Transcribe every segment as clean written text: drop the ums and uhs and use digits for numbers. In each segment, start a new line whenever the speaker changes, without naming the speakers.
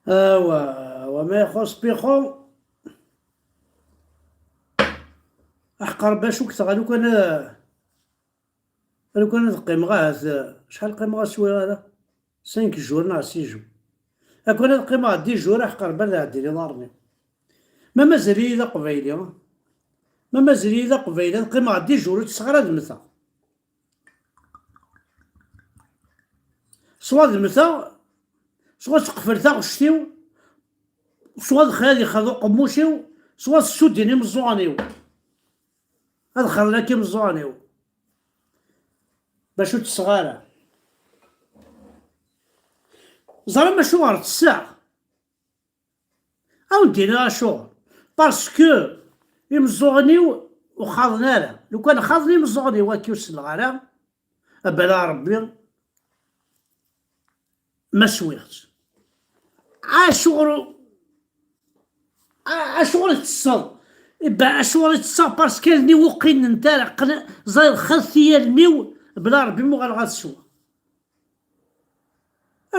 وما يخص بيخو أحقر باش وكثر لو كان تقيم غاز شحال قيم غاز شويه هذا 5 جور نا 6 جور أكون هاد قيمة 10 جور أحقر بلا ديري ضارني ما مازال ذا قبيلي ما مازال ذا قبيلي القيمة 10 جور تصغر هاد المثا سوا هاد المثا سوا تقفل ثا غشتيو سوا خالي خذو قموشيو سوا السوديني مزوانيو هاد خلاكي مزوانيو باش تصغارا زعما شغل الساعة أو نديرها شغل باسكو يمزوغنيو وخاضنا له لو كان خاضني مزوغني واكيوس الغلا بلا ربي ما سويتش عاشغل تصل عاشغل تصل باسكو ني وقين نتاع زاير خلثيا الميو بلا ربي مو غنغاتسوا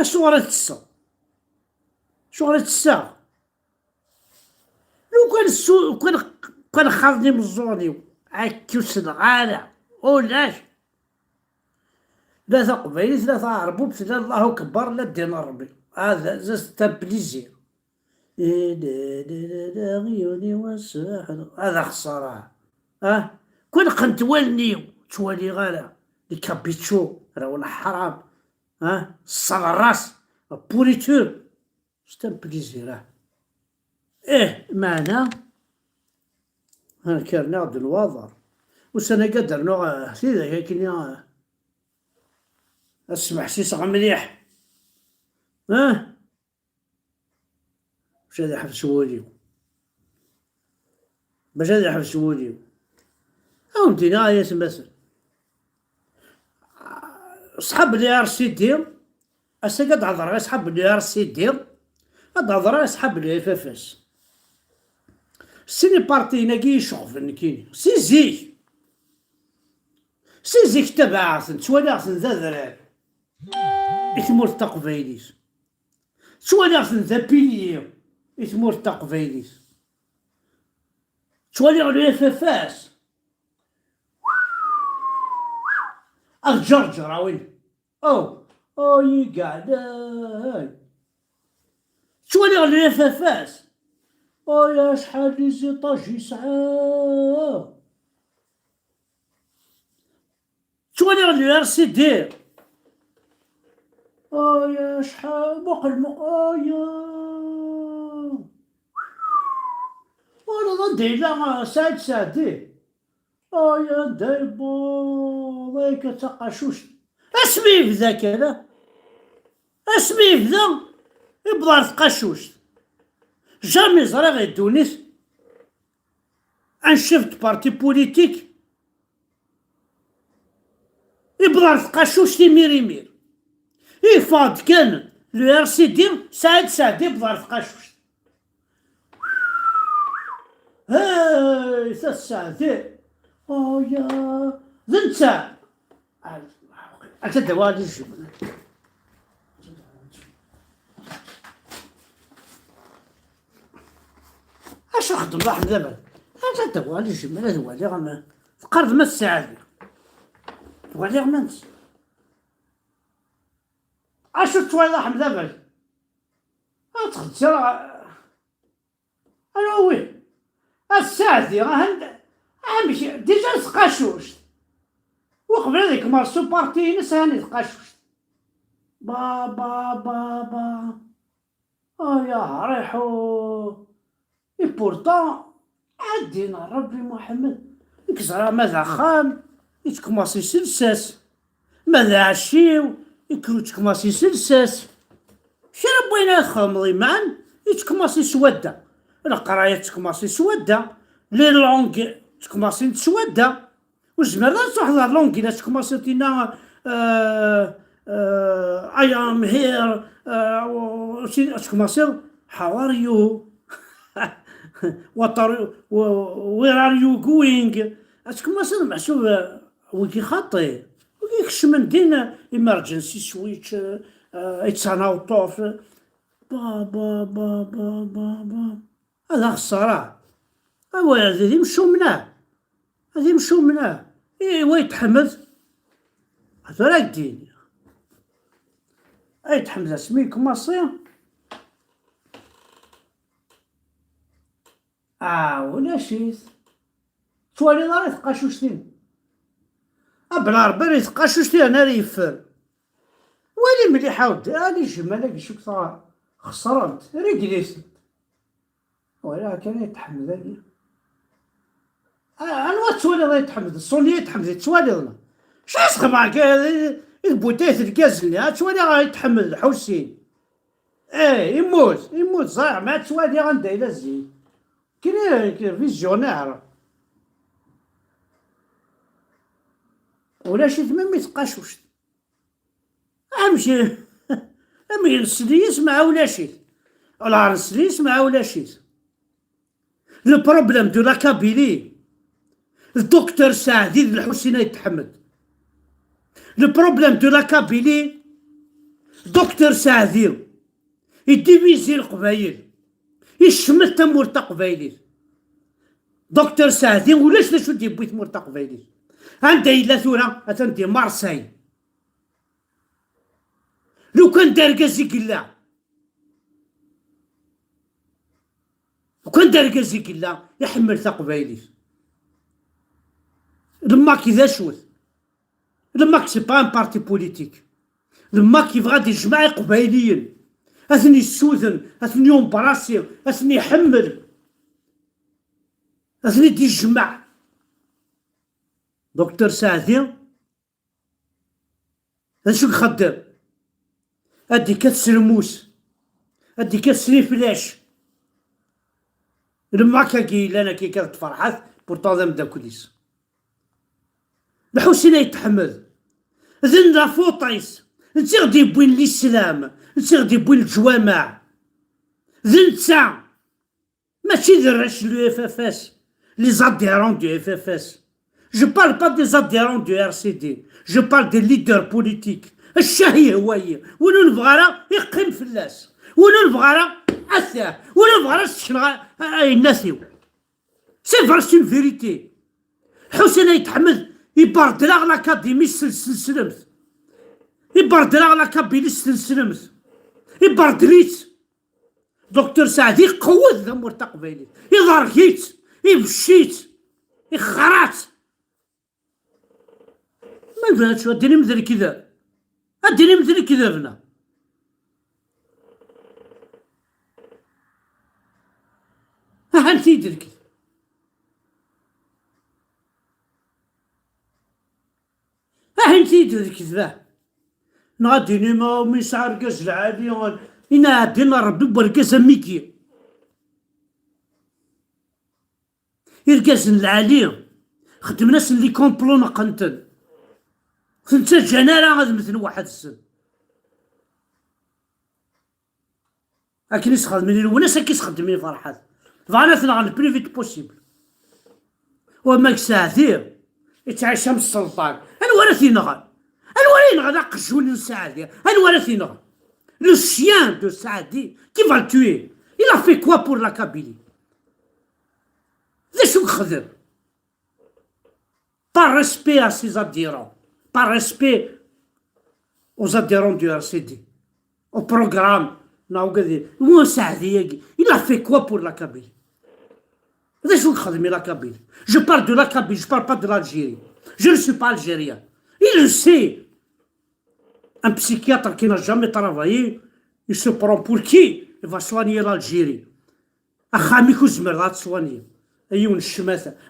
شغل تصل شغل تصل لو كان خاضني مزوني عكيوس الغالة ولاش ثلاثة قبيلي ثلاثة عربوب ثلاثة الله أكبر لا دينا ربي هذا زست بليزير غيوني والساحل هذا خسارة كون قنت والنيو توالي غالا الكابيتشو راهو الحرام الصغراس بوريتور زست بليزير معنا كان د الوضر وسنة قدر نوع هكذا لكن اسمع سيسغ مليح باش هذا حبس وليو باش هذا حبس وليو او ندينا مثلا صحاب لي ار سي دي اسا قد هضر صحاب لي ار سي دي قد هضر صحاب لي اف اف اس سيني بارتي ناقي شغفن كيني سيزيك تبعثن توالعثن ذا ذرار إثمور تقبيليس توالعثن ذا بيليو إثمور تقبيليس توالع الإفافاس الجرجر وين أو يقعد توالع الإفافاس يا شحال لي زيطاج يسعى توالع الار سي دي يا شحال مقل وانا ندير لها سعدي يا دايبو ضيك تقاشوش اسمي في ذاك انا اسمي في ذا يبضر تقاشوش جامي زرا غير تونس ان شفت بارتي بوليتيك يبضر تقاشوش يمير يفاض كان لو ار سي دي سعد يبضر تقاشوش هاي سعدي يا ذنتا انت دوالي الجبنة اش نخدم واحد دابا انت دوالي الجبنة دوالي غما قرض ما السعادة دوالي غمانت اشو توالح دابا تخدش انا وين السعدي ماشي ديجا تقاشوش وقبل هذيك مارسو بارتي نساني تقاشوش با يا ريحو بورتون عدينا ربي محمد كزرا ماذا خام يتكماسي سلساس ماذا عشيو يكرو تكماسي سلساس شرب وين خامضي معا يتكماسي سودا القرايه تكماسي سودا لي لونغ تكماسي سودا وزمرنا تحضر لونغ الا تكماسي تينا I am here تكماسي how are you where are you going تكماسي محسوب وكي خطير وكي كشمن دينا emergency switch it's an out of با هذا خسارة. هذه يمشوا منه، هذه يمشوا منه. إيوا يتحمد، هذا راه الدين. يتحمد سميك ماصي. ولا شيت توالي راه يتقاشوشتين. بلا ربي راه يتقاشوشتين، انا راه يفر. ويلي مليح عاود هادي جمالك شوك صار خسرت راه جلست. ولا كان يتحمد هادي. انا توالي راه يتحمد الصونية يتحمد توالي. شاس معاك البوتيت الكازلي توالي راه يتحمل الحوسين. يموت صايع ما توالي غنداير الزين. كاين فيزيونير ولا شي ثمام يتقاشوش. امشي امي نسليس مع ولا شي ولا نسليس مع ولا شي. لو بروبليم دو لا كابيلي الدكتور سعدي الحسيني يتحمد. لو بروبليم دو لا كابيلي دكتور سعدي يديفيزي القبايل، يشمت تمور تقبايلي. دكتور سعدي ولاش شو ديبوي تمور تقبايلي. عندها إلا ثورة أتندي مارساي. لو كان دار كازي كلا، وكان دار كازي كلا يحمل تقبايلي. لما كذا شوت، لما سي با ان بارتي بوليتيك، لما كيف غادي يجمع قبايليين اثني السوذن اثني يمبراسي اثني يحمل اثني يجمع. دكتور سعدي شو يخدم؟ ادي كاس الموس، ادي كاس فلاش. لما كي انا كي كانت فرحات بورطال دا كوليس الحسين يتحمل. ذن لا فوطيس انت غادي بوين الاسلام، انت غادي بوين الجوامع. ذن تسع ماشي درش لو اف اف اس لي زاديرون دو اف اف اس. Je parle pas des adhérents du RCD, je parle des leaders politiques. الشهي هواية وين نبغى راه يقيم فلاس، وين نبغى راه أثاه، وين نبغى راه شنغا يناسيو. سي فري سي فيريتي. حسين يتحمد يبرد لا لاكاديمي سلسلمت، يبرد لا لاكابيلي سلسلمت، يبرد ليت. دكتور سعدي قوت ذا تقبيلي، يضركيت يبشيت يخرات. ما فهمتش اديني مثل كذا، اديني مثل كذا بنا. انت يدرك انت يدرك ذا نغاديني ما ميسعر كاس العالي إنا عدينا ربي بركاز ميكي يركاز العالي خدمنا اللي كومبلو نقنتن خنتا جنارة غاد مثل واحد السن. لكن يسخدمني الوناس كي يسخدمني فرحات فانا ثنا على البلي فيت بوسيبل. وماك ساعتين يتعشى من السلطان انا ولا ثينغال، انا ولا ينغى ذا قشون السعادية، انا ولا ثينغال. Le chien de Saadi qui va le tuer, il a fait quoi pour la Kabylie? C'est ce par respect à ses adhérents, par respect aux adhérents du RCD, au programme. Il a fait quoi pour la Kabylie? La Kabylie. Je parle de la Kabylie, je ne parle pas de l'Algérie. Je ne suis pas algérien. Il le sait. Un psychiatre qui n'a jamais travaillé, il se prend pour qui? Il va soigner l'Algérie.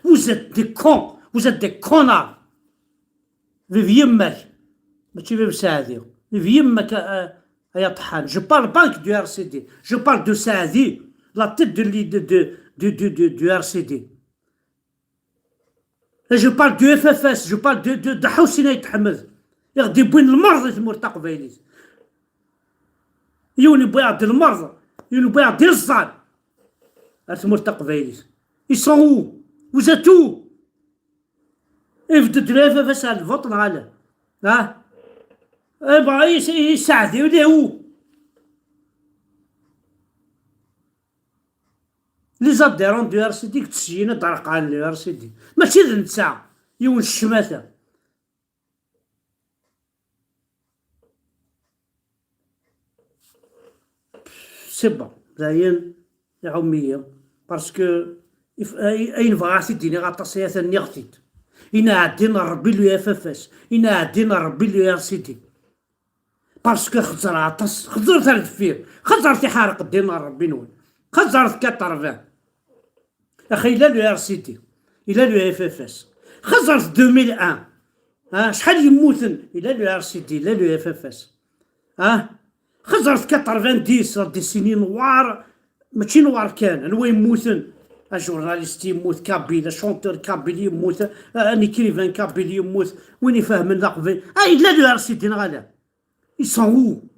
Vous êtes des cons, vous êtes des connards. Je parle pas du RCD, je parle de Saadi, la tête du RCD. Et je parle du FFS, je parle de Houssina Ythamed. يغدي بوين المرض يتمر تقبيليس يوني بيعد المرض يوني بيعد الزال يتمر تقبيليس يصو وزاتو يفدد لافا فاس على الفطن على ها يبغى يساعدي ولا هو لي زاديرون دو ار سي دي تسجينا طرقان لي ار سي دي ماشي د نتا يون الشماته. سي بون زاين يا عمية باسكو اين فغاسي ديني غاطاسيا ثاني غتيت إنا عدينا ربي لو اف اف اس إنا عدينا ربي لو ار سي دي باسكو خزر عطس خزرت الدفير خزرت حارق دينا ربي نول خزرت كاترفان اخي لا لو ار سي دي الى لو اف اف اس خزرت 2001 شحال يموتن الى لو ار سي دي لا لو اف اف اس خزرت 90 دي سنين نوار ماشي نوار كان انا وين يموتن جورناليست يموت كابيلا شونتور كابيل يموت نيكريفان كابيل يموت وين يفهمن لاقفي لا لو ار سي دي نغالا يسون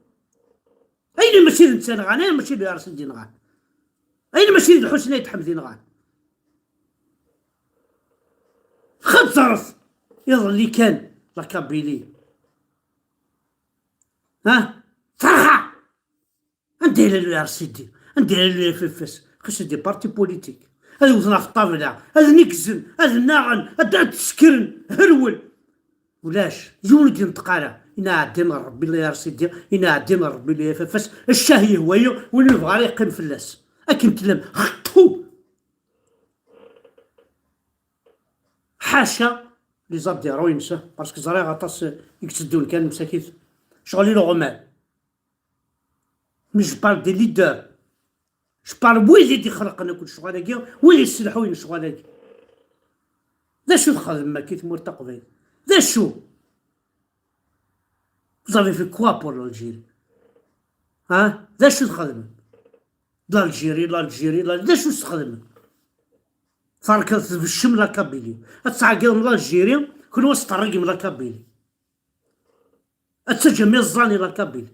اين ماشي الانسان غان اين ماشي لو ار سي دي نغان اين ماشي الحسنى يتحمدي نغان خزرت يظل اللي كان لا كابيلي صراحة ندير لو ار سي دي ندير لو اف اف اس خاص دي بارتي بوليتيك هذا وزنا في الطابلة هذا نكزن هذا ناغن هذا تسكرن هرول ولاش جولد ينتقالا إنا عدينا ربي لو ار سي دي إنا عدينا ربي لو اف اف اس الشاهي هوايا وين يبغى يقيم فلاس اكيم تلم خطو حاشا لي زاديرو ينسى باسكو زرا غاطاس يكتدون كان مساكين شغلي لو غمال مي جو بارل دي ليدر جو بارل وين اللي خلقنا كل شغل وين اللي يسلحوا شغل ذا شو تخدم كي تمور تقبيل ذا شو زافي في كوا بور الجيري ذا شو تخدم الجيري ذا شو تخدم فركت في الشملة كابيلي اتسعقل من الجيري كل وسط الرقم لا كابيلي اتسجل ميزاني لا كابيلي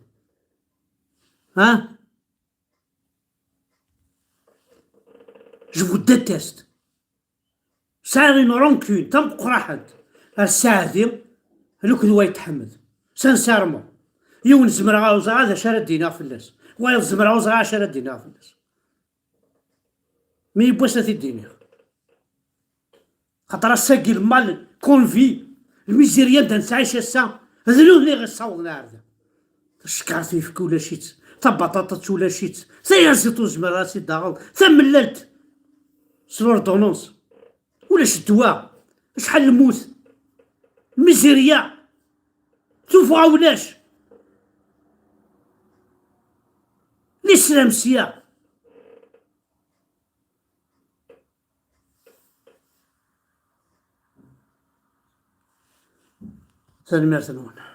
جو فو ديتيست ساري رونكون تم قراحد الساعدي لوك هو يتحمد سانسارمون يون زمرا وزرا هذا شارد دينار في الناس وين زمرا وزرا شارد دينار في الناس مي بوسة الدينار خاطر الساقي المال كونفي الميزيريان دا نتعيش السا هذا لو اللي غيصاوبنا هذا الشكارتي في كل شيت تا بطاطا ولا شيت سيازيتو زمرا سي داغل ثمللت سلوردونونس ولا الدواء شحال الموت الميزيريا شوفوا ولاش الاسلامسيه ثاني مرتين